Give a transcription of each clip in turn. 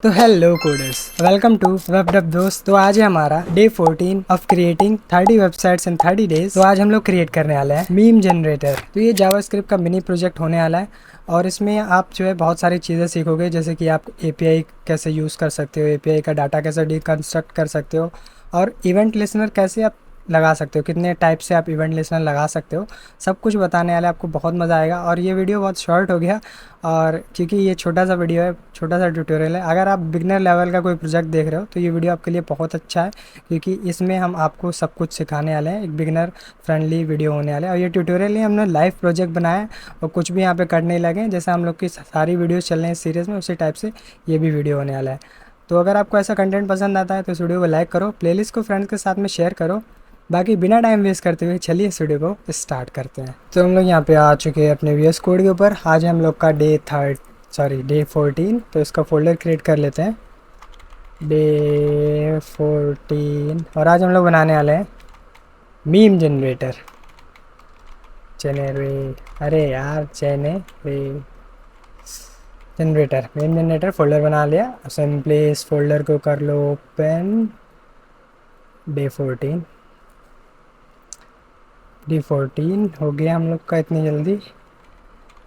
तो hello coders, welcome to web dev दोस्त। तो आज है हमारा day 14 of creating 30 websites in 30 days. तो आज हम लोग क्रिएट करने वाले हैं मीम जनरेटर। तो ये जावास्क्रिप्ट का मिनी प्रोजेक्ट होने वाला है और इसमें आप जो है बहुत सारी चीज़ें सीखोगे, जैसे कि आप एपीआई कैसे यूज़ कर सकते हो, एपीआई का डाटा कैसे डिकंस्ट्रक्ट कर सकते हो और इवेंट लिसनर कैसे आप लगा सकते हो, कितने टाइप से आप इवेंट लिसनर लगा सकते हो, सब कुछ बताने वाले। आपको बहुत मज़ा आएगा। और ये वीडियो बहुत शॉर्ट हो गया, और क्योंकि ये छोटा सा वीडियो है, छोटा सा ट्यूटोरियल है। अगर आप बिगनर लेवल का कोई प्रोजेक्ट देख रहे हो तो ये वीडियो आपके लिए बहुत अच्छा है, क्योंकि इसमें हम आपको सब कुछ सिखाने वाले हैं। एक बिगनर फ्रेंडली वीडियो होने वाला है। और ये ट्यूटोरियल ही हमने लाइव प्रोजेक्ट बनाया है और कुछ भी यहाँ पे करने लगे हैं। जैसे हम लोग की सारी वीडियोज़ चल रही हैं सीरीज़ में, उसी टाइप से ये भी वीडियो होने वाला है। तो अगर आपको ऐसा कंटेंट पसंद आता है तो इस वीडियो को लाइक करो, प्लेलिस्ट को फ्रेंड्स के साथ में शेयर करो। बाकी बिना टाइम वेस्ट करते हुए चलिए इस वीडियो को स्टार्ट करते हैं। तो हम लोग यहाँ पे आ चुके हैं अपने वीएस कोड के ऊपर। आज हम लोग का डे 14। तो इसका फोल्डर क्रिएट कर लेते हैं, डे 14। और आज हम लोग बनाने वाले हैं मीम जनरेटर। अरे यार, जनरेटर मीम जनरेटर फोल्डर बना लिया। सिंपली इस फोल्डर को कर लो ओपन। डे 14 हो गया हम लोग का इतनी जल्दी।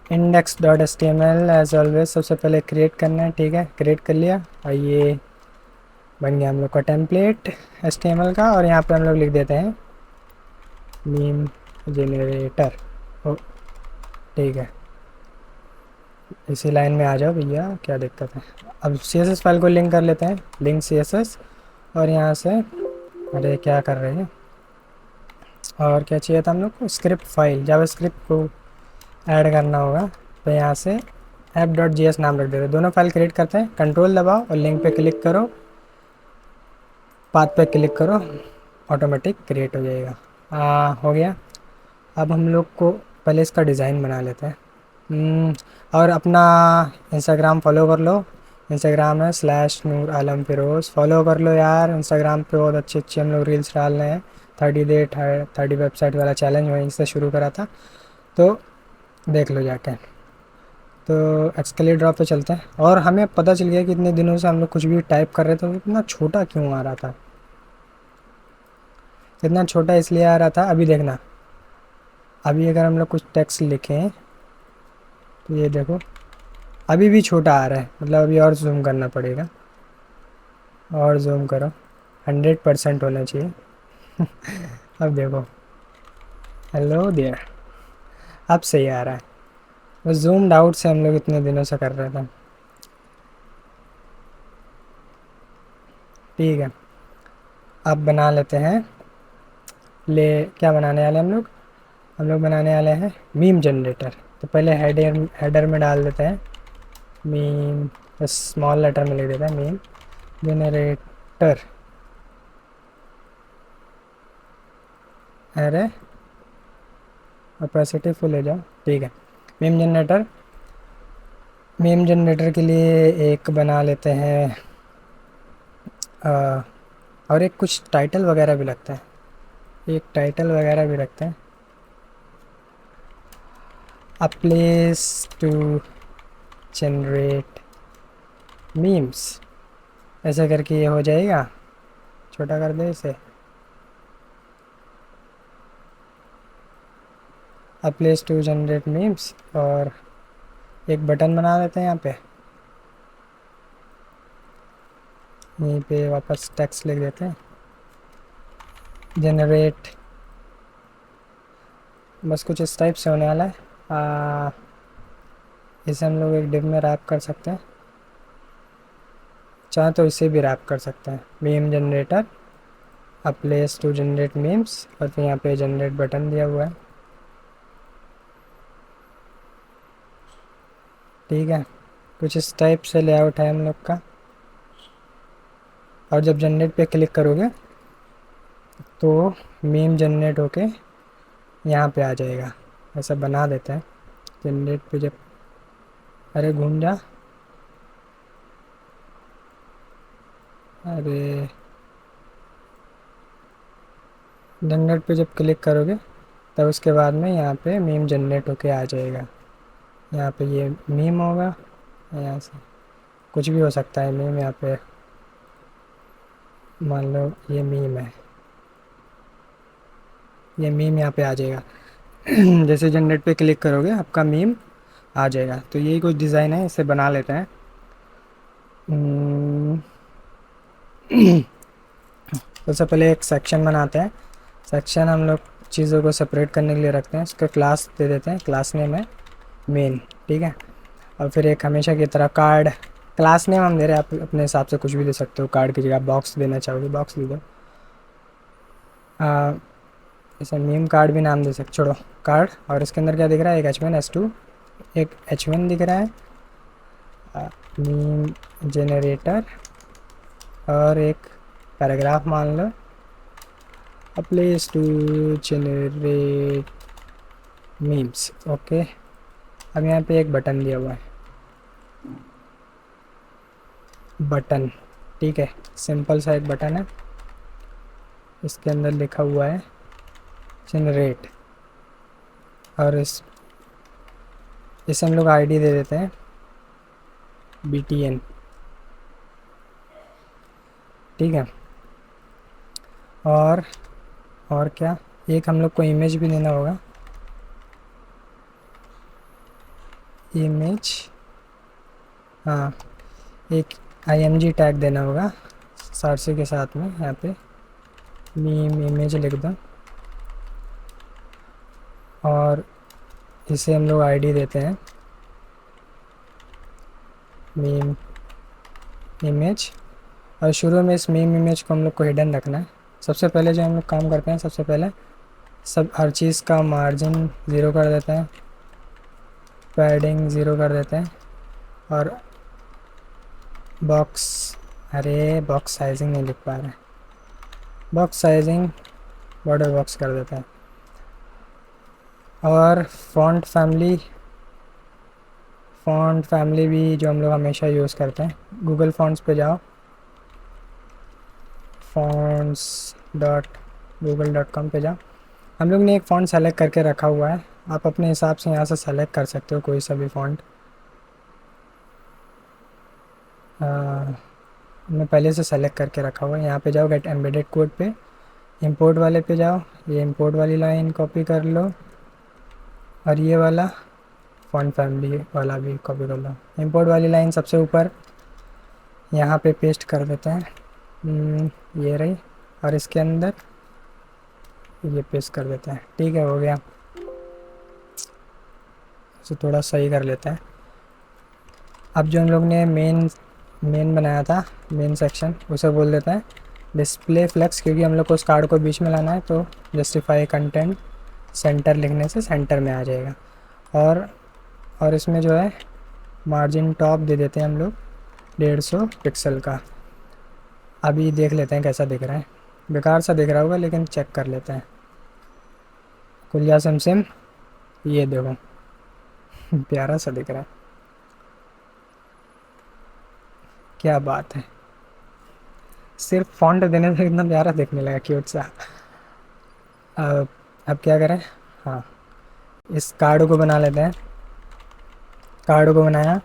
index.html एज ऑलवेज सबसे पहले क्रिएट करना है। ठीक है, क्रिएट कर लिया और ये बन गया हम लोग का टेम्पलेट HTML का। और यहाँ पे हम लोग लिख देते हैं मीम जनरेटर। ओ ठीक है, इसी लाइन में आ जाओ भैया, क्या दिक्कत है। अब CSS फाइल को लिंक कर लेते हैं, लिंक CSS। और यहाँ से, अरे क्या कर रहे हैं, और क्या चाहिए था हम लोग को, स्क्रिप्ट फाइल, जावास्क्रिप्ट को ऐड करना होगा। तो यहाँ से app.js नाम रख देते हैं। दोनों फाइल क्रिएट करते हैं, कंट्रोल दबाओ और लिंक पे क्लिक करो, पाथ पे क्लिक करो, ऑटोमेटिक क्रिएट हो जाएगा। हो गया। अब हम लोग को पहले इसका डिज़ाइन बना लेते हैं। और अपना इंस्टाग्राम फॉलो कर लो। इंस्टाग्राम है /नूर आलम फिरोज़। फॉलो कर लो यार, इंस्टाग्राम पे बहुत अच्छी अच्छी हम लोग रील्स डाल रहे हैं। 30 वेबसाइट वाला चैलेंज वहीं से शुरू करा था, तो देख लो जाके। तो एक्सकली ड्रॉप पे चलते हैं। और हमें पता चल गया कि इतने दिनों से हम लोग कुछ भी टाइप कर रहे थे तो इतना छोटा क्यों आ रहा था। इतना छोटा इसलिए आ रहा था, अभी देखना। अभी अगर हम लोग कुछ टेक्स्ट लिखें तो ये देखो अभी भी छोटा आ रहा है, मतलब अभी और जूम करना पड़ेगा। और जूम करो, 100% होना चाहिए। अब देखो, हेलो देयर, अब सही आ रहा है। बस जूम आउट से हम लोग इतने दिनों से कर रहे थे। ठीक है, अब बना लेते हैं। क्या बनाने वाले हम लोग बनाने वाले हैं मीम जनरेटर। तो पहले हेडर में डाल देते हैं मीम, स्मॉल लेटर में लिख देते हैं मीम जनरेटर। अरे ऑपेसिटी फुल हो जाओ। ठीक है, मीम जनरेटर। मीम जनरेटर के लिए एक बना लेते हैं और एक कुछ टाइटल वगैरह भी लगता है, एक टाइटल वगैरह भी रखते हैं। A place to generate memes, ऐसा करके ये हो जाएगा। छोटा कर दे इसे, a place to generate memes. और एक बटन बना देते हैं यहाँ पे, यहीं पे वापस टेक्स्ट लिख देते हैं जनरेट। बस कुछ इस टाइप से होने वाला है। इसे हम लोग एक डिव में रैप कर सकते हैं, चाहे तो इसे भी रैप कर सकते हैं। Meme generator, a place to generate memes, और फिर यहाँ पे जनरेट बटन दिया हुआ है। ठीक है, कुछ इस टाइप से लेआउट है हम लोग का। और जब जनरेट पे क्लिक करोगे तो मीम जनरेट होके यहाँ पे आ जाएगा। ऐसा बना देते हैं जनरेट पे जब, अरे घूम जा, अरे जनरेट पे जब क्लिक करोगे तब उसके बाद में यहाँ पे मीम जनरेट होके आ जाएगा। यहाँ पे ये मीम होगा यहाँ से। कुछ भी हो सकता है मीम यहाँ पे। मान लो ये मीम है, ये मीम यहाँ पे आ जाएगा। जैसे जनरेट पे क्लिक करोगे आपका मीम आ जाएगा। तो यही कुछ डिज़ाइन है, इसे बना लेते हैं। हम्म, सबसे पहले एक सेक्शन बनाते हैं। सेक्शन हम लोग चीज़ों को सेपरेट करने के लिए रखते हैं, उसका क्लास दे देते हैं, क्लास नेम है मेन, ठीक है। और फिर एक हमेशा की तरह कार्ड, क्लास नेम हम दे रहे हैं, आप अपने हिसाब से कुछ भी दे सकते हो। कार्ड की जगह बॉक्स देना चाहोगे बॉक्स दे दो। इसे मीम कार्ड भी नाम दे सकते, छोड़ो कार्ड। और इसके अंदर क्या दिख रहा है, एक H1 H2, एक H1 दिख रहा है, मीम जनरेटर, और एक पैराग्राफ मान लो, a place to generate memes. Okay, अब यहाँ पे एक बटन दिया हुआ है, बटन, ठीक है, सिंपल सा एक बटन है। इसके अंदर लिखा हुआ है जनरेट, और इसे हम लोग आईडी दे देते हैं BTN, ठीक है। और क्या, एक हम लोग को इमेज भी देना होगा, इमेज, हाँ, एक IMG टैग देना होगा सारसी के साथ में। यहाँ पे मीम इमेज लिख दो, और इसे हम लोग आईडी देते हैं मीम इमेज। और शुरू में इस मीम इमेज को हम लोग को हिडन रखना है। सबसे पहले जो हम लोग काम करते हैं, सबसे पहले सब हर चीज़ का मार्जिन 0 कर देते हैं, पैडिंग 0 कर देते हैं, और बॉक्स, अरे बॉक्स साइजिंग नहीं लिख पा रहे, बॉक्स साइजिंग बॉर्डर बॉक्स कर देते हैं। और फ़ॉन्ट फैमिली भी जो हम लोग हमेशा यूज़ करते हैं, गूगल फ़ॉन्ट्स पे जाओ, fonts.google.com पे जाओ। हम लोग ने एक फ़ॉन्ट सेलेक्ट करके रखा हुआ है, आप अपने हिसाब से यहाँ से सेलेक्ट कर सकते हो कोई सा भी फ़ॉन्ट। हमने पहले से सेलेक्ट करके रखा हुआ है। यहाँ पे जाओ गेट एम्बेडेड कोड पे, इंपोर्ट वाले पे जाओ, ये इंपोर्ट वाली लाइन कॉपी कर लो, और ये वाला फ़ॉन्ट फैमिली वाला भी कॉपी कर लो। इंपोर्ट वाली लाइन सबसे ऊपर यहाँ पे पेस्ट कर देते हैं, ये रही, और इसके अंदर ये पेस्ट कर देते हैं, ठीक है, हो गया। इसे थोड़ा सही कर लेते हैं। अब जो हम लोग ने मेन बनाया था, मेन सेक्शन, उसे बोल देते हैं डिस्प्ले फ्लेक्स, क्योंकि हम लोग को उस कार्ड को बीच में लाना है, तो जस्टिफाई कंटेंट सेंटर लिखने से सेंटर में आ जाएगा। और इसमें जो है मार्जिन टॉप दे देते हैं हम लोग 150 पिक्सल का। अभी देख लेते हैं कैसा दिख रहा है, बेकार सा दिख रहा होगा लेकिन चेक कर लेते हैं। कुलिया सिम, ये देखो प्यारा सा दिख रहा है, क्या बात है, सिर्फ फॉन्ट देने से इतना प्यारा दिखने लगा, क्यूट सा। अब क्या करें, हाँ, इस कार्ड को बना लेते हैं। कार्ड को बनाया,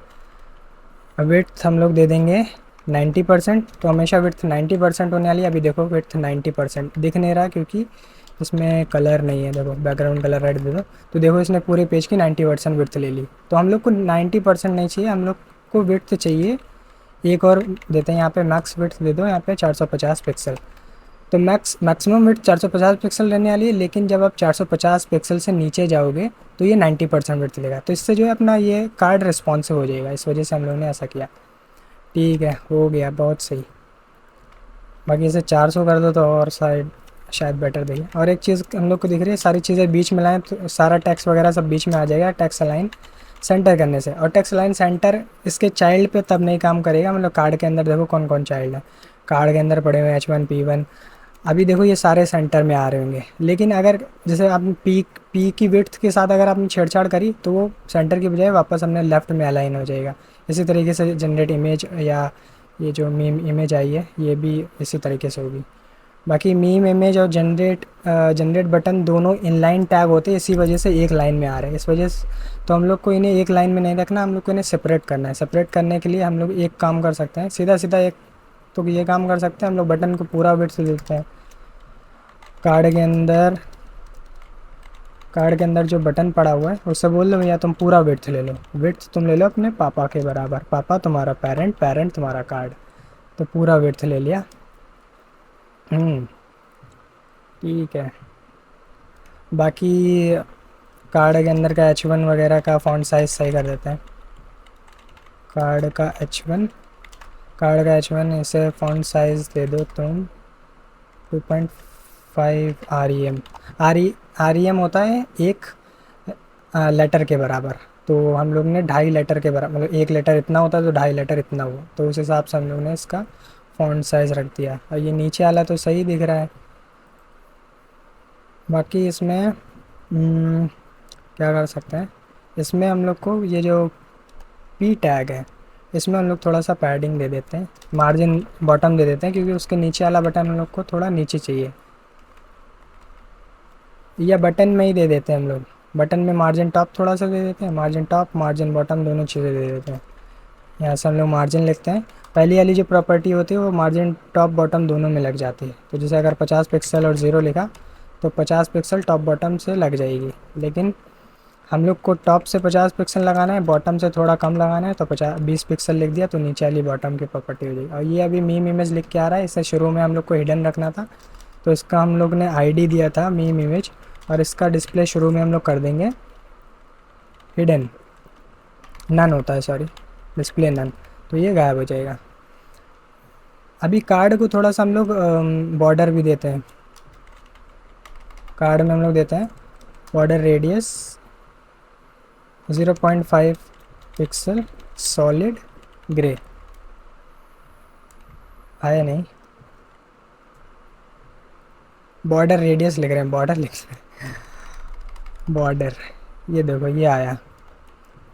विड्थ हम लोग दे देंगे 90%, तो हमेशा विड्थ 90% होने वाली है। अभी देखो विड्थ 90% दिख नहीं रहा क्योंकि इसमें कलर नहीं है, देखो बैकग्राउंड कलर रेड दे दो, तो देखो इसने पूरे पेज की 90% विड्थ ले ली। तो हम लोग को 90% नहीं चाहिए, हम लोग को विड्थ चाहिए, एक और देते हैं यहाँ पे मैक्स विड्थ दे दो, यहाँ पे 450 पिक्सल। तो मैक्सिमम विड्थ 450 पिक्सल रहने वाली है, लेकिन जब आप 450 पिक्सल से नीचे जाओगे तो ये 90% विड्थ लेगा। तो इससे जो है अपना ये कार्ड रिस्पॉन्सिव हो जाएगा, इस वजह से हम लोग ने ऐसा किया। ठीक है, हो गया, बहुत सही। बाकी इसे 400 कर दो तो और शायद बेटर देगी। और एक चीज़ हम लोग को दिख रही है, सारी चीज़ें बीच में लाएँ तो सारा टैक्स वगैरह सब बीच में आ जाएगा टैक्स अलाइन सेंटर करने से। और टैक्स अलाइन सेंटर इसके चाइल्ड पे तब नहीं काम करेगा, मतलब कार्ड के अंदर देखो कौन कौन चाइल्ड है, कार्ड के अंदर पड़े हुए H1 P1, अभी देखो ये सारे सेंटर में आ रहे होंगे। लेकिन अगर जैसे आपने पी की विड्थ के साथ अगर आपने छेड़छाड़ करी तो वो सेंटर की बजाय वापस हमने लेफ़्ट में अलाइन हो जाएगा। इसी तरीके से जनरेट इमेज, या ये जो मीम इमेज आई है ये भी इसी तरीके से होगी। बाकी मीम इमेज और जनरेट बटन दोनों इनलाइन टैग होते हैं, इसी वजह से एक लाइन में आ रहे हैं, इस वजह से तो हम लोग को इन्हें एक लाइन में नहीं रखना, हम लोग को इन्हें सेपरेट करना है। सेपरेट करने के लिए हम लोग एक काम कर सकते हैं, सीधा सीधा एक तो ये काम कर सकते हैं, हम लोग बटन को पूरा विड्थ देते हैं। कार्ड के अंदर जो बटन पड़ा हुआ है उससे बोल दो भैया तुम पूरा विड्थ ले लो, विड्थ तुम ले लो अपने पापा के बराबर, पापा तुम्हारा पेरेंट, पेरेंट तुम्हारा कार्ड, तो पूरा विड्थ ले लिया। ठीक है। बाकी कार्ड के अंदर का H1 वगैरह का फ़ॉन्ट साइज़ सही कर देते हैं। कार्ड का H1 इसे फ़ॉन्ट साइज़ दे दो तुम 2.5 REM। REM होता है एक लेटर के बराबर, तो हम लोग ने 2.5 लेटर के बराबर, मतलब एक लेटर इतना होता है तो 2.5 लेटर इतना हुआ, तो उस हिसाब से हम लोग ने इसका फ़ॉन्ट साइज़ रख दिया। और ये नीचे वाला तो सही दिख रहा है। बाकी इसमें क्या कर सकते हैं, इसमें हम लोग को ये जो पी टैग है इसमें हम लोग थोड़ा सा पैडिंग दे देते हैं, मार्जिन बॉटम दे देते हैं, क्योंकि उसके नीचे वाला बटन हम लोग को थोड़ा नीचे चाहिए, या बटन में ही दे देते हैं हम लोग। बटन में मार्जिन टॉप थोड़ा सा दे देते हैं, मार्जिन टॉप मार्जिन बॉटम दोनों चीज़ें दे देते हैं। यहाँ से हम लोग मार्जिन लिखते हैं। पहली वाली जो प्रॉपर्टी होती है वो मार्जिन टॉप बॉटम दोनों में लग जाती है, तो जैसे अगर 50 पिक्सल और 0 लिखा तो 50 पिक्सल टॉप बॉटम से लग जाएगी, लेकिन हम लोग को टॉप से 50 पिक्सल लगाना है, बॉटम से थोड़ा कम लगाना है, तो 20 पिक्सल लिख दिया तो नीचे वाली बॉटम की प्रॉपर्टी हो जाएगी। और ये अभी मीम इमेज लिख के आ रहा है, इसे शुरू में हम लोग को हिडन रखना था, तो इसका हम लोग ने आईडी दिया था मीम इमेज, और इसका डिस्प्ले शुरू में हम लोग कर देंगे हिडन, नन होता है सॉरी, डिस्प्ले नन, तो ये गायब हो जाएगा। अभी कार्ड को थोड़ा सा हम लोग बॉर्डर भी देते हैं। कार्ड में हम लोग देते हैं border radius 0.5 pixel solid grey, आया नहीं, बॉर्डर रेडियस लिख रहे हैं, बॉर्डर लिख रहे हैं, बॉर्डर, ये देखो ये आया।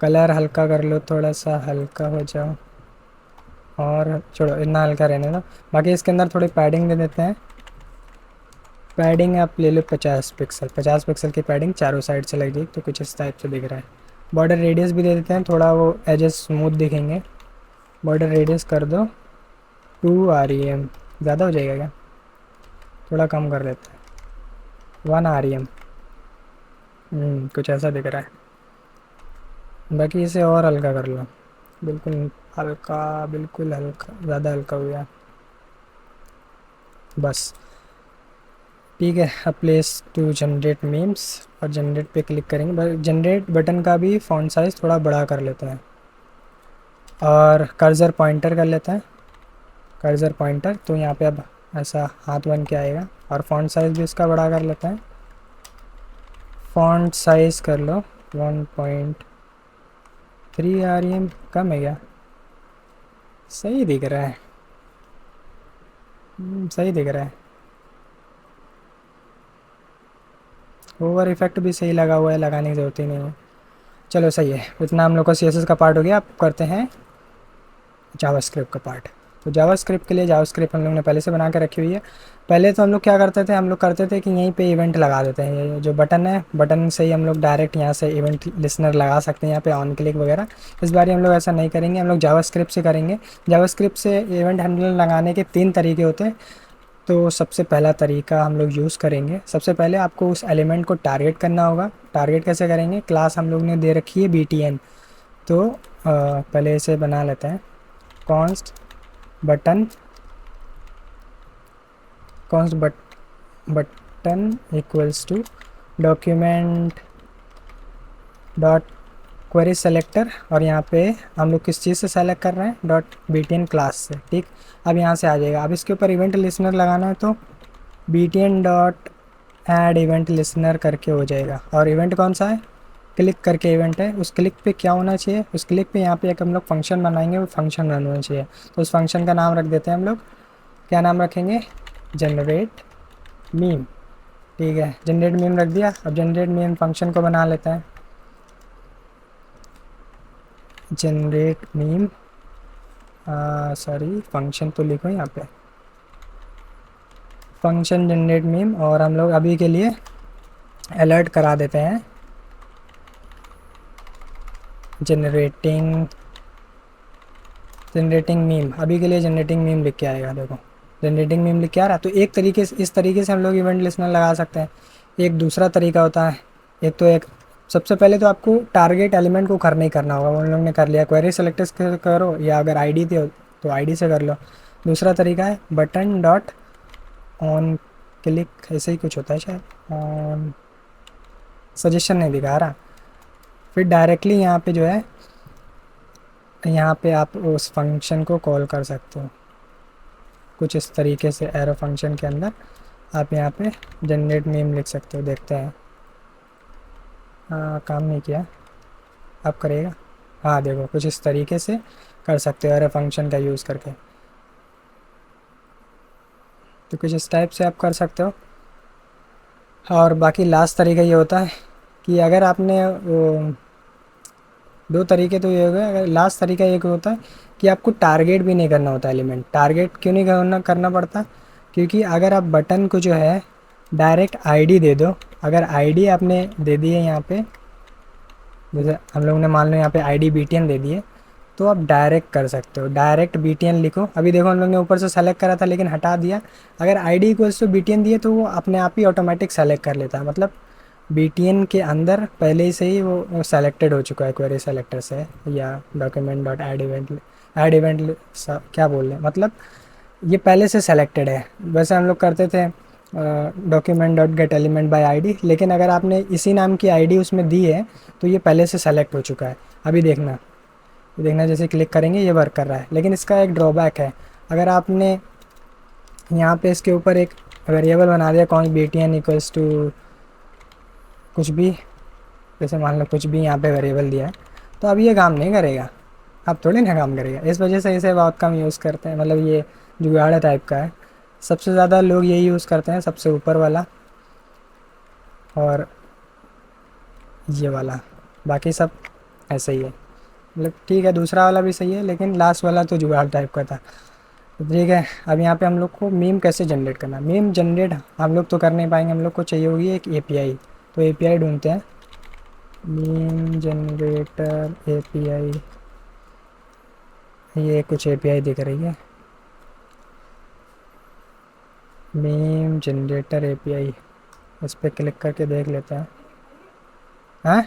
कलर हल्का कर लो, थोड़ा सा हल्का हो जाओ, और छोड़ो इतना हल्का रहने दो। बाकी इसके अंदर थोड़ी पैडिंग दे देते हैं। पैडिंग आप ले लो 50 पिक्सल, 50 पिक्सल की पैडिंग चारों साइड से लग जाएगी, तो कुछ इस टाइप से दिख रहा है। बॉर्डर रेडियस भी दे देते हैं, थोड़ा वो एजेस स्मूथ दिखेंगे। बॉर्डर रेडियस कर दो 2 REM, ज़्यादा हो जाएगा क्या, थोड़ा कम कर लेते हैं 1 REM। कुछ ऐसा दिख रहा है। बाकी इसे और हल्का कर लो, बिल्कुल हल्का, बिल्कुल हल्का, ज़्यादा हल्का हो गया बस। ठीक है, अब प्लेस टू जनरेट मीम्स, और जनरेट पे क्लिक करेंगे। जनरेट बटन का भी फ़ॉन्ट साइज़ थोड़ा बड़ा कर लेते हैं, और कर्सर पॉइंटर कर लेते हैं। कर्सर पॉइंटर तो यहाँ पे अब ऐसा हाथ बन के आएगा, और फ़ॉन्ट साइज़ भी इसका बड़ा कर लेते हैं। फ़ॉन्ट साइज़ कर लो 1.3 REM, कम है क्या, सही दिख रहा है, सही दिख रहा है। ओवर इफेक्ट भी सही लगा हुआ है, लगाने की ज़रूरत ही नहीं है। चलो सही है, इतना हम लोग का CSS का पार्ट हो गया। अब करते हैं जावास्क्रिप्ट का पार्ट। तो जावास्क्रिप्ट के लिए जावास्क्रिप्ट हम लोग ने पहले से बना के रखी हुई है। पहले तो हम लोग क्या करते थे, हम लोग करते थे कि यहीं पे इवेंट लगा देते हैं, ये जो बटन है, बटन से ही हम लोग डायरेक्ट यहाँ से इवेंट लिसनर लगा सकते हैं, यहाँ पे ऑन क्लिक वगैरह। इस बार हम लोग ऐसा नहीं करेंगे, हम लोग जावास्क्रिप्ट से करेंगे। जावास्क्रिप्ट से इवेंट हैंडलर लगाने के 3 तरीके होते हैं। तो सबसे पहला तरीका हम लोग यूज़ करेंगे, सबसे पहले आपको उस एलिमेंट को टारगेट करना होगा। टारगेट कैसे करेंगे, क्लास हम लोग ने दे रखी है BTN, तो पहले इसे बना लेते हैं। Const button, const button equals to document dot query selector, और यहाँ पे हम लोग किस चीज़ से सेलेक्ट कर रहे हैं, डॉट BTN क्लास से। ठीक, अब यहाँ से आ जाएगा। अब इसके ऊपर इवेंट लिसनर लगाना है, तो BTN dot add event listener करके हो जाएगा। और इवेंट कौन सा है, क्लिक करके इवेंट है। उस क्लिक पे क्या होना चाहिए, उस क्लिक पे यहाँ पे एक हम लोग फंक्शन बनाएंगे, वो फंक्शन रन होना चाहिए। तो उस फंक्शन का नाम रख देते हैं हम लोग, क्या नाम रखेंगे, जनरेट मीम। ठीक है, जनरेट मीम रख दिया। अब जनरेट मीम फंक्शन को बना लेते हैं, जनरेट मीम, सॉरी फंक्शन तो लिखो यहाँ पे, फंक्शन जनरेट मीम, और हम लोग अभी के लिए अलर्ट करा देते हैं जनरेटिंग मीम। अभी के लिए जनरेटिंग मीम लिख के आएगा, देखो जनरेटिंग मीम लिख के आ रहा है। तो एक तरीके से, इस तरीके से हम लोग इवेंट लिस्नर लगा सकते हैं। एक दूसरा तरीका होता है, एक सबसे पहले तो आपको टारगेट एलिमेंट को करना ही करना होगा। उन लोग ने कर लिया, क्वेरी सेलेक्टर करो, या अगर आईडी थी तो आईडी से कर लो। दूसरा तरीका है बटन डॉट ऑन क्लिक, ऐसे ही कुछ होता है शायद, ऑन सजेशन नहीं दिखा रहा। फिर डायरेक्टली यहाँ पे जो है, यहाँ पे आप उस फंक्शन को कॉल कर सकते हो कुछ इस तरीके से। एरो फंक्शन के अंदर आप यहाँ पे जनरेट मीम लिख सकते हो। देखते हैं, काम नहीं किया, अब करेगा। हाँ देखो, कुछ इस तरीके से कर सकते हो एरो फंक्शन का यूज़ करके। तो कुछ इस टाइप से आप कर सकते हो। और बाकी लास्ट तरीका ये होता है कि अगर आपने दो तरीके तो ये हो गए। अगर लास्ट तरीका एक होता है कि आपको टारगेट भी नहीं करना होता एलिमेंट। टारगेट क्यों नहीं करना पड़ता? क्योंकि अगर आप बटन को जो है डायरेक्ट आईडी दे दो, अगर आईडी आपने दे दी है यहाँ पे, जैसे हम लोग ने मान लो यहाँ पे आईडी बीटीएन दे दी है, तो आप डायरेक्ट कर सकते हो। डायरेक्ट बीटीएन लिखो। अभी देखो हम लोग ने ऊपर से सेलेक्ट करा था लेकिन हटा दिया। अगर आईडी इक्वल्स टू बीटीएन दिए तो वो अपने आप ही ऑटोमेटिक सेलेक्ट कर लेता है। मतलब बीटीएन के अंदर पहले से ही वो सेलेक्टेड हो चुका है क्वेरी सेलेक्टर से, या डॉक्यूमेंट डॉट ऐड इवेंट क्या बोल रहे हैं, मतलब ये पहले से सेलेक्टेड है। वैसे हम लोग करते थे document dot get element by ID, लेकिन अगर आपने इसी नाम की आईडी उसमें दी है तो ये पहले से सेलेक्ट हो चुका है। अभी देखना जैसे क्लिक करेंगे ये वर्क कर रहा है। लेकिन इसका एक ड्रॉबैक है, अगर आपने यहाँ पे इसके ऊपर एक वेरिएबल बना दिया कौन बीटीएन इक्वल्स टू कुछ भी, जैसे मान लो कुछ भी यहाँ पे वेरिएबल दिया है, तो अब ये काम नहीं करेगा। अब थोड़ी ना काम करेगा। इस वजह से इसे बहुत कम यूज़ करते हैं। मतलब ये जुगाड़ टाइप का है। सबसे ज़्यादा लोग यही यूज़ करते हैं, सबसे ऊपर वाला और ये वाला। बाकी सब ऐसे ही है। मतलब ठीक है, दूसरा वाला भी सही है, लेकिन लास्ट वाला तो जुगाड़ टाइप का था। तो ठीक है, अब यहाँ पे हम लोग को मीम कैसे जनरेट करना। मीम जनरेट हम लोग तो कर नहीं पाएंगे, हम लोग को चाहिए होगी एक एपीआई। तो एपीआई ढूंढते हैं, मीम जनरेटर एपीआई। ये कुछ एपीआई दिख रही है, मीम जनरेटर एपीआई। इस पर क्लिक करके देख लेते हैं। हाँ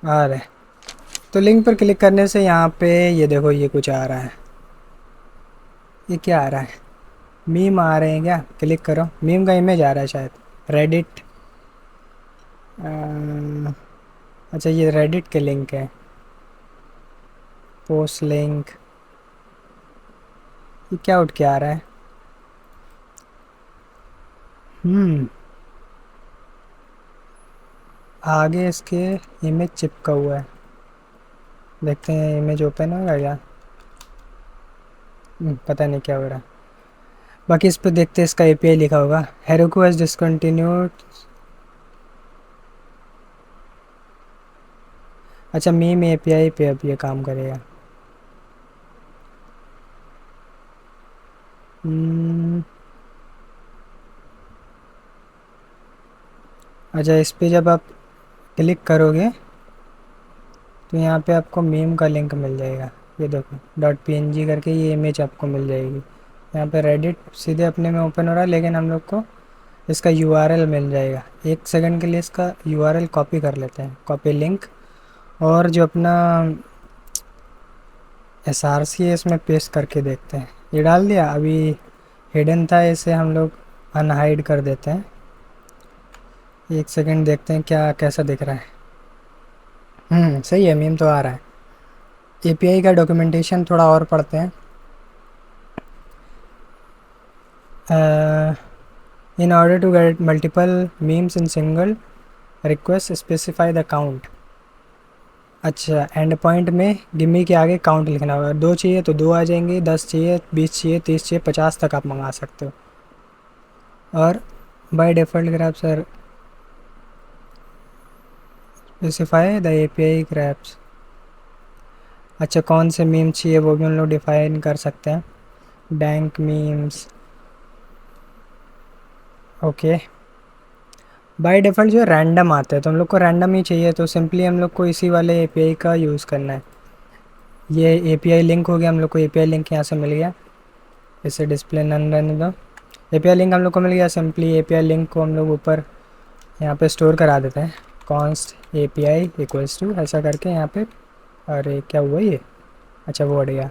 आ रहा है। तो लिंक पर क्लिक करने से यहाँ पे ये देखो ये कुछ आ रहा है। ये क्या आ रहा है? मीम आ रहे हैं क्या? क्लिक करो, मीम का इमेज आ रहा है शायद। रेडिट, अच्छा ये रेडिट के लिंक है। पोस्ट लिंक, ये क्या उठ के आ रहा है? आगे इसके इमेज चिपका हुआ है। देखते हैं इमेज ओपन होगा क्या। पता नहीं क्या हो रहा है। बाकी इस पर देखते हैं, इसका एपीआई लिखा होगा हेरोकू हैज़ डिसकंटिन्यूड। अच्छा मीम एपीआई पे अब ये काम करेगा। अच्छा इस पे जब आप क्लिक करोगे तो यहाँ पे आपको मीम का लिंक मिल जाएगा। ये देखो डॉट पीएनजी करके ये इमेज आपको मिल जाएगी। यहाँ पे रेडिट सीधे अपने में ओपन हो रहा है, लेकिन हम लोग को इसका यूआरएल मिल जाएगा। एक सेकंड के लिए इसका यूआरएल कॉपी कर लेते हैं, कॉपी लिंक, और जो अपना एसआरसी है इसमें पेस्ट करके देखते हैं। ये डाल दिया, अभी हिडन था, इसे हम लोग अनहाइड कर देते हैं। एक सेकंड देखते हैं क्या कैसा दिख रहा है। सही है, मीम तो आ रहा है। एपीआई का डॉक्यूमेंटेशन थोड़ा और पढ़ते हैं। In order to get multiple memes in single request specify the count. अच्छा एंड पॉइंट में गिमी के आगे काउंट लिखना होगा। 2 चाहिए तो 2 आ जाएंगे, 10 चाहिए, 20 चाहिए, 30 चाहिए, 50 तक आप मंगा सकते हो। और by default grab sir specify the API grabs. अच्छा कौन से मीम चाहिए वो भी हम लोग डिफाइन कर सकते हैं। Dank memes, okay, by default जो है रैंडम आता है, तो हम लोग को रैंडम ही चाहिए, तो सिंपली हम लोग को इसी वाले एपीआई का यूज़ करना है। ये एपीआई लिंक हो गया, हम लोग को एपीआई लिंक यहाँ से मिल गया, इसे डिस्प्ले नन रहने दो। एपीआई लिंक हम लोग को मिल गया, सिंपली एपीआई लिंक को हम लोग ऊपर यहाँ पे स्टोर करा देते हैं, कॉन्स्ट एपीआई इक्वल्स टू ऐसा करके यहाँ पे। अरे क्या हुआ ये, अच्छा वो हट गया,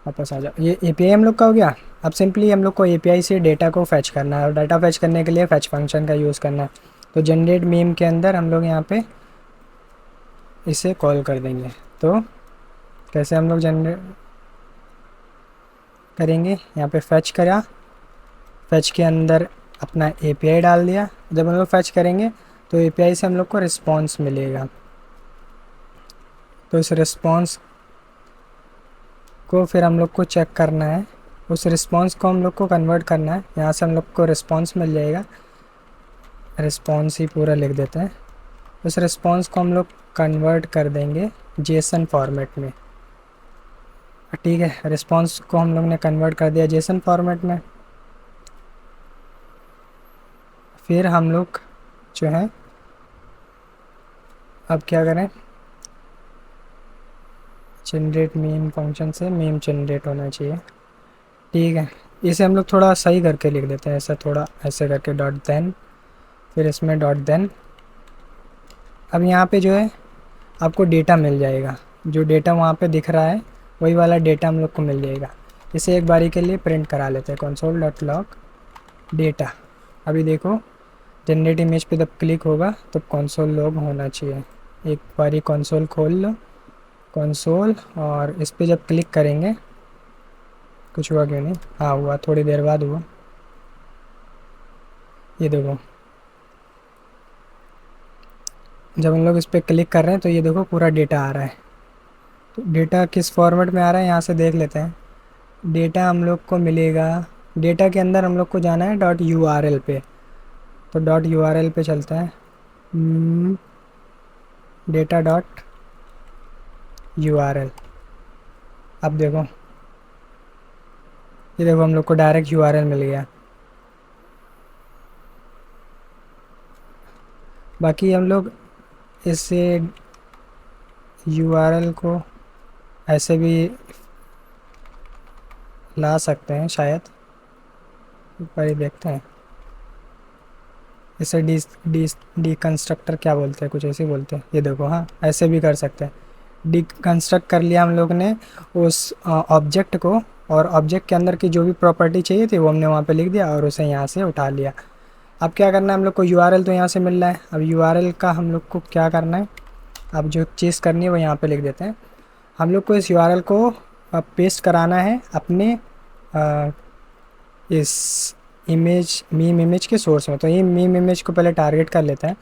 वापस आ जाओ। ये एपीआई हम लोग का हो गया। अब सिंपली हम लोग को एपीआई से डेटा को फैच करना है, और डाटा फैच करने के लिए फैच फंक्शन का यूज़ करना है। तो जनरेट मीम के अंदर हम लोग यहाँ पे इसे कॉल कर देंगे। तो कैसे हम लोग जनरेट करेंगे, यहाँ पे फैच करा, फैच के अंदर अपना एपीआई डाल दिया। जब हम लोग फैच करेंगे तो एपीआई से हम लोग को रिस्पॉन्स मिलेगा, तो इस रिस्पॉन्स को फिर हम लोग को चेक करना है, उस रिस्पॉन्स को हम लोग को कन्वर्ट करना है। यहाँ से हम लोग को रिस्पॉन्स मिल जाएगा, रिस्पॉन्स ही पूरा लिख देते हैं। उस रिस्पॉन्स को हम लोग कन्वर्ट कर देंगे जेसन फॉर्मेट में। ठीक है, रिस्पॉन्स को हम लोग ने कन्वर्ट कर दिया जेसन फॉर्मेट में। फिर हम लोग जो है अब क्या करें, जनरेट मीम फंक्शन से मीम जनरेट होना चाहिए। ठीक है, इसे हम लोग थोड़ा सही करके लिख देते हैं, ऐसा थोड़ा ऐसे करके डॉट देन, फिर इसमें डॉट देन। अब यहाँ पे जो है आपको डेटा मिल जाएगा, जो डेटा वहाँ पे दिख रहा है वही वाला डेटा हम लोग को मिल जाएगा। इसे एक बारी के लिए प्रिंट करा लेते हैं, कंसोल डॉट लॉग डेटा। अभी देखो जनरेट इमेज पे जब क्लिक होगा तो कंसोल लॉग होना चाहिए। एक बारी कंसोल खोल लो, कंसोल, और इस पे जब क्लिक करेंगे, कुछ हुआ क्यों नहीं, हाँ हुआ, थोड़ी देर बाद हुआ। ये देखो जब हम लोग इस पर क्लिक कर रहे हैं तो ये देखो पूरा डेटा आ रहा है। तो डेटा किस फॉर्मेट में आ रहा है यहाँ से देख लेते हैं। डेटा हम लोग को मिलेगा, डेटा के अंदर हम लोग को जाना है डॉट यूआरएल पे, तो डॉट यूआरएल पे चलता है, डेटा डॉट यूआरएल। अब देखो, ये देखो हम लोग को डायरेक्ट यूआरएल मिल गया। बाकी हम लोग इसे यूआरएल को ऐसे भी ला सकते हैं शायद, एक बार देखते हैं। इसे डी कंस्ट्रक्टर क्या बोलते हैं, कुछ ऐसे ही बोलते हैं, ये देखो, हाँ ऐसे भी कर सकते हैं। डी कंस्ट्रक्ट कर लिया हम लोग ने उस ऑब्जेक्ट को, और ऑब्जेक्ट के अंदर की जो भी प्रॉपर्टी चाहिए थी वो हमने वहाँ पे लिख दिया और उसे यहाँ से उठा लिया। अब क्या करना है हम लोग को, यूआरएल तो यहाँ से मिल रहा है, अब यूआरएल का हम लोग को क्या करना है, अब जो चीज़ करनी है वो यहाँ पे लिख देते हैं। हम लोग को इस यूआरएल को पेस्ट कराना है अपने इस मीम इमेज के सोर्स में। तो ये मीम इमेज को पहले टारगेट कर लेते हैं,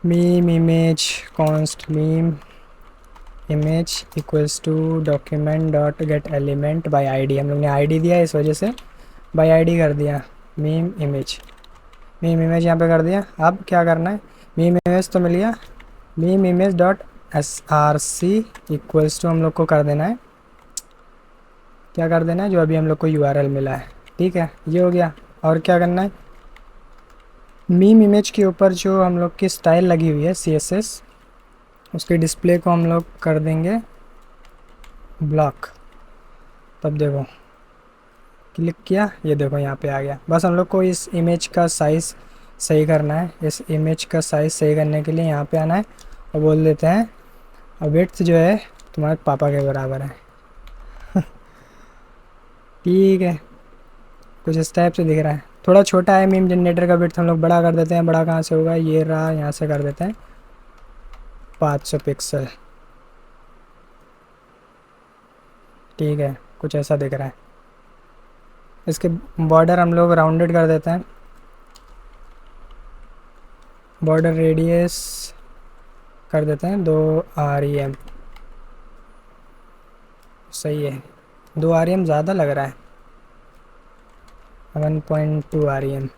meme image const meme image equals to document dot get element by ID. हम लोग ने आईडी दिया इस वजह से बाय आईडी कर दिया। मीम इमेज यहाँ पे कर दिया। अब क्या करना है, मीम इमेज तो मिल गया, meme image dot s r c equals to हम लोग को कर देना है, क्या कर देना है, जो अभी हम लोग को यूआरएल मिला है। ठीक है, ये हो गया। और क्या करना है, मीम इमेज के ऊपर जो हम लोग की स्टाइल लगी हुई है सीएसएस, उसके डिस्प्ले को हम लोग कर देंगे ब्लॉक। तब देखो क्लिक किया, ये देखो यहाँ पे आ गया। बस हम लोग को इस इमेज का साइज़ सही करना है। इस इमेज का साइज़ सही करने के लिए यहाँ पे आना है और बोल देते हैं और विड्थ जो है तुम्हारे पापा के बराबर है। ठीक है, कुछ इस टाइप से दिख रहा है, थोड़ा छोटा है मीम जनरेटर का विड्थ, हम लोग बड़ा कर देते हैं। बड़ा कहाँ से होगा, ये रहा, यहाँ से कर देते हैं 500 पिक्सल। ठीक है, कुछ ऐसा दिख रहा है। इसके बॉर्डर हम लोग राउंडेड कर देते हैं, बॉर्डर रेडियस कर देते हैं 2 REM। सही है, 2 REM ज़्यादा लग रहा है, 1.2 REM,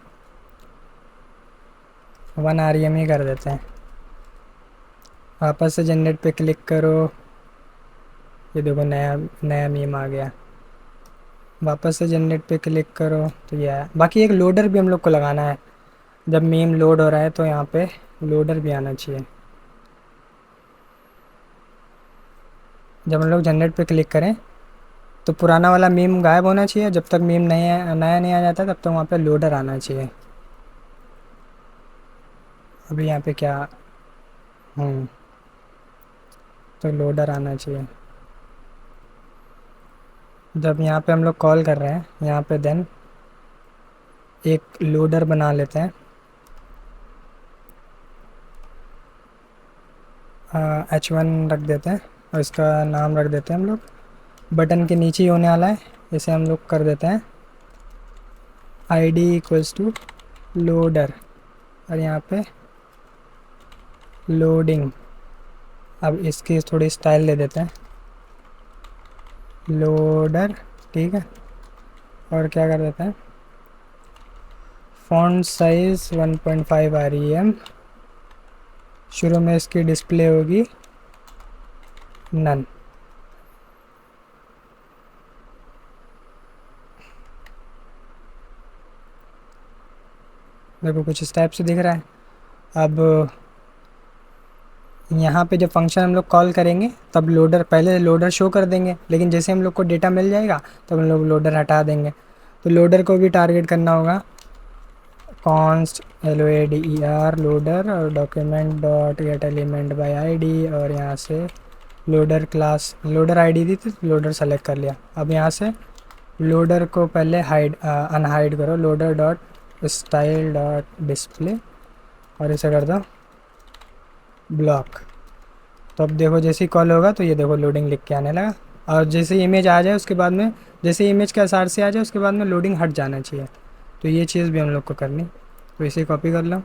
1 REM ही कर देते हैं। वापस से जनरेट पे क्लिक करो, ये देखो नया नया मीम आ गया। वापस से जनरेट पे क्लिक करो तो ये है। बाकी एक लोडर भी हम लोग को लगाना है, जब मीम लोड हो रहा है तो यहाँ पे लोडर भी आना चाहिए। जब हम लोग जनरेट पे क्लिक करें तो पुराना वाला मीम गायब होना चाहिए, जब तक मीम नया नया नहीं आ जाता तब तक वहाँ पे लोडर आना चाहिए। अभी यहाँ पे क्या, हम्म, तो लोडर आना चाहिए। जब यहाँ पे हम लोग कॉल कर रहे हैं यहाँ पे, देन एक लोडर बना लेते हैं। H1 रख देते हैं और इसका नाम रख देते हैं हम लोग, बटन के नीचे ही होने वाला है। इसे हम लोग कर देते हैं ID इक्वल्स टू लोडर, और यहाँ पे लोडिंग। अब इसकी थोड़ी स्टाइल ले देते हैं, लोडर, ठीक है। और क्या कर देते हैं, फॉन्ट साइज 1.5 REM। शुरू में इसकी डिस्प्ले होगी नन। देखो कुछ इस टाइप से दिख रहा है। अब यहाँ पे जब फंक्शन हम लोग कॉल करेंगे तब लोडर, पहले लोडर शो कर देंगे, लेकिन जैसे हम लोग को डेटा मिल जाएगा तब हम लोग लोडर हटा देंगे। तो लोडर को भी टारगेट करना होगा, कॉन्स्ट LOADER लोडर, और document dot get element bye ID, और यहाँ से लोडर क्लास, लोडर ID थी तो लोडर सेलेक्ट कर लिया। अब यहाँ से लोडर को पहले हाइड अनहाइड करो, loader dot style dot display, और इसे कर दो ब्लॉक। तो अब देखो जैसे ही कॉल होगा तो ये देखो लोडिंग लिख के आने लगा, और जैसे ही इमेज आ जाए उसके बाद में, जैसे इमेज के आसार से आ जाए उसके बाद में लोडिंग हट जाना चाहिए। तो ये चीज़ भी हम लोग को करनी, तो इसे कॉपी कर लो,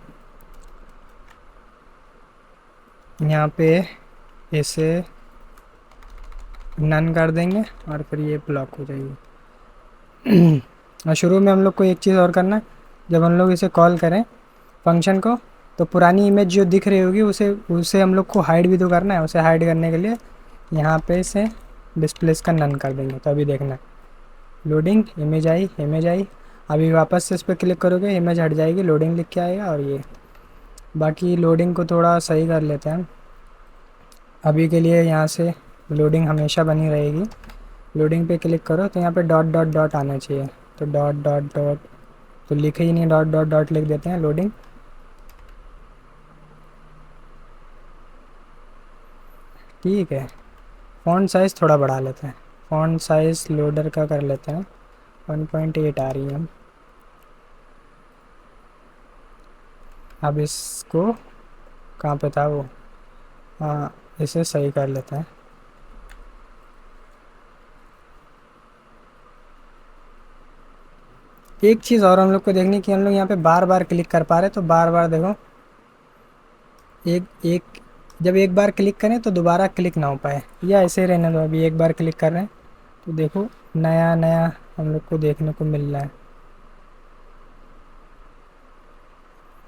यहाँ पे इसे नन कर देंगे और फिर ये ब्लॉक हो जाएगी। और शुरू में हम लोग को एक चीज़ और करना है, जब हम लोग इसे कॉल करें फंक्शन को, तो पुरानी इमेज जो दिख रही होगी उसे उसे हम लोग को हाइड भी तो करना है। उसे हाइड करने के लिए यहाँ पे इसे डिस्प्लेस का नन कर देंगे। तो अभी देखना, loading, image I, image I, अभी वापस से इस पर क्लिक करोगे इमेज हट जाएगी, लोडिंग लिख के आएगा। और ये बाकी लोडिंग को थोड़ा सही कर लेते हैं अभी के लिए। यहाँ से लोडिंग हमेशा बनी रहेगी। लोडिंग पे क्लिक करो तो यहाँ पे डॉट डॉट डॉट आना चाहिए, तो डॉट डॉट डॉट तो लिखे ही नहीं, डॉट डॉट डॉट लिख देते हैं लोडिंग। ठीक है, फ़ॉन्ट साइज़ थोड़ा बढ़ा लेते हैं, फ़ॉन्ट साइज़ लोडर का कर लेते हैं 1.8 REM। अब इसको, कहाँ पे था वो, हाँ, इसे सही कर लेते हैं। एक चीज़ और हम लोग को देखनी कि हम लोग यहाँ पे बार बार क्लिक कर पा रहे, तो बार बार देखो, एक एक जब एक बार क्लिक करें तो दोबारा क्लिक ना हो पाए, या ऐसे रहने दो। अभी एक बार क्लिक कर रहे हैं तो देखो नया नया हम लोग को देखने को मिल रहा है।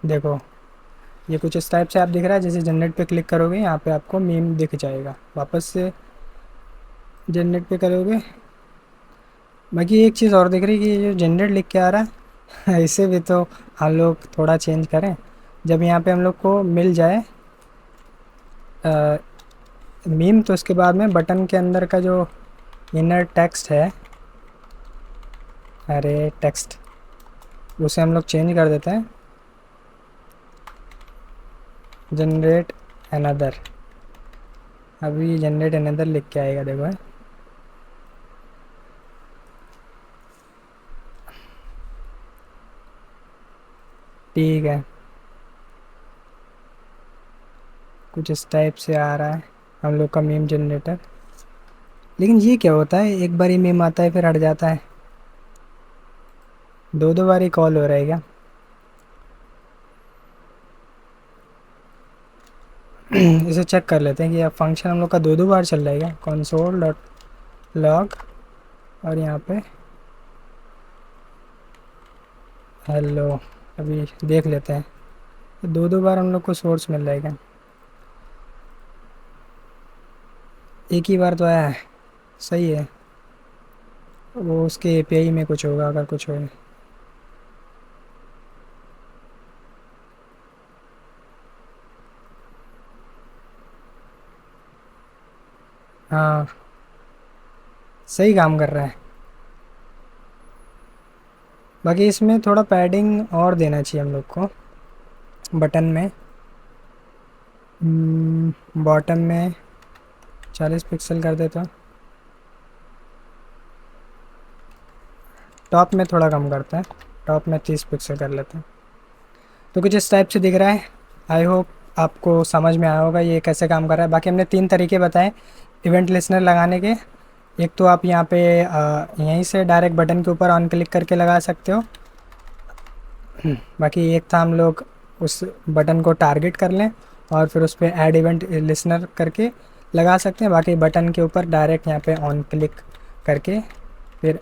देखो ये कुछ इस टाइप से आप दिख रहा है, जैसे जनरेट पे क्लिक करोगे यहाँ पे आपको मीम दिख जाएगा, वापस से जनरेट पे करोगे। बाकी एक चीज़ और दिख रही है कि ये जो जनरेट लिख के आ रहा है इसे भी तो हम लोग थोड़ा चेंज करें। जब यहाँ पे हम लोग को मिल जाए मीम, तो उसके बाद में बटन के अंदर का जो इनर टेक्स्ट है, अरे टेक्स्ट, उसे हम लोग चेंज कर देते हैं, जनरेट अनदर। अभी जनरेट अनदर लिख के आएगा, देखो ठीक है, कुछ इस टाइप से आ रहा है हम लोग का मीम जनरेटर। लेकिन ये क्या होता है, एक बार ही मीम आता है फिर हट जाता है, दो दो बार ही कॉल हो रहा है क्या? इसे चेक कर लेते हैं कि अब फंक्शन हम लोग का दो दो बार चल रहा है क्या। कंसोल डॉट लॉग, और यहाँ पे हेलो, अभी देख लेते हैं दो दो बार हम लोग को सोर्स मिल रहा है क्या। एक ही बार तो आया है, सही है। वो उसके एपीआई में कुछ होगा, अगर कुछ हो। हाँ, सही काम कर रहा है। बाकी इसमें थोड़ा पैडिंग और देना चाहिए हम लोग को बटन में। बॉटम में 40 पिक्सल कर दे तो टॉप में थोड़ा कम करते हैं, टॉप में 30 पिक्सल कर लेते हैं। तो कुछ इस टाइप से दिख रहा है। आई होप आपको समझ में आया होगा ये कैसे काम कर रहा है। बाकी हमने 3 तरीके बताए इवेंट लिसनर लगाने के। एक तो आप यहाँ पे यहीं से डायरेक्ट बटन के ऊपर ऑन क्लिक करके लगा सकते हो। बाकी एक था हम लोग उस बटन को टारगेट कर लें और फिर उस पर ऐड इवेंट लिसनर करके लगा सकते हैं। बाकी बटन के ऊपर डायरेक्ट यहाँ पे ऑन क्लिक करके फिर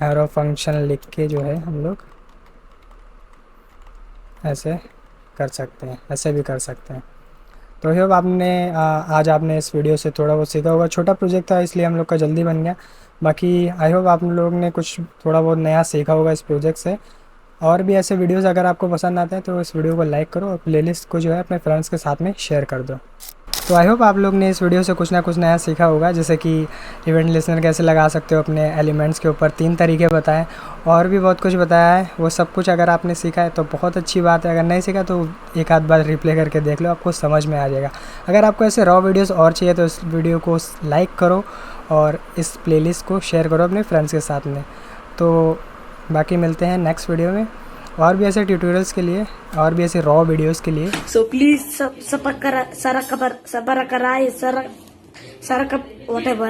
एरो फंक्शन लिख के जो है हम लोग ऐसे कर सकते हैं, ऐसे भी कर सकते हैं। तो आई होप आज आपने इस वीडियो से थोड़ा बहुत सीखा होगा। छोटा प्रोजेक्ट था इसलिए हम लोग का जल्दी बन गया। बाकी आई होप आप लोग ने कुछ थोड़ा बहुत नया सीखा होगा इस प्रोजेक्ट से। और भी ऐसे वीडियोस अगर आपको पसंद आते हैं तो इस वीडियो को लाइक करो और प्लेलिस्ट को जो है अपने फ्रेंड्स के साथ में शेयर कर दो। तो आई होप आप लोग ने इस वीडियो से कुछ ना कुछ नया सीखा होगा, जैसे कि इवेंट लिसनर कैसे लगा सकते हो अपने एलिमेंट्स के ऊपर, 3 तरीके बताए और भी बहुत कुछ बताया है। वो सब कुछ अगर आपने सीखा है तो बहुत अच्छी बात है। अगर नहीं सीखा तो एक आध बार रिप्ले करके देख लो, आपको समझ में आ जाएगा। अगर आपको ऐसे रॉ वीडियोज़ और चाहिए तो इस वीडियो को लाइक करो और इस प्लेलिस्ट को शेयर करो अपने फ्रेंड्स के साथ में। तो बाकी मिलते हैं नेक्स्ट वीडियो में और भी ऐसे ट्यूटोरियल्स के लिए और भी ऐसे रॉ वीडियोस के लिए। So please subscribe, whatever.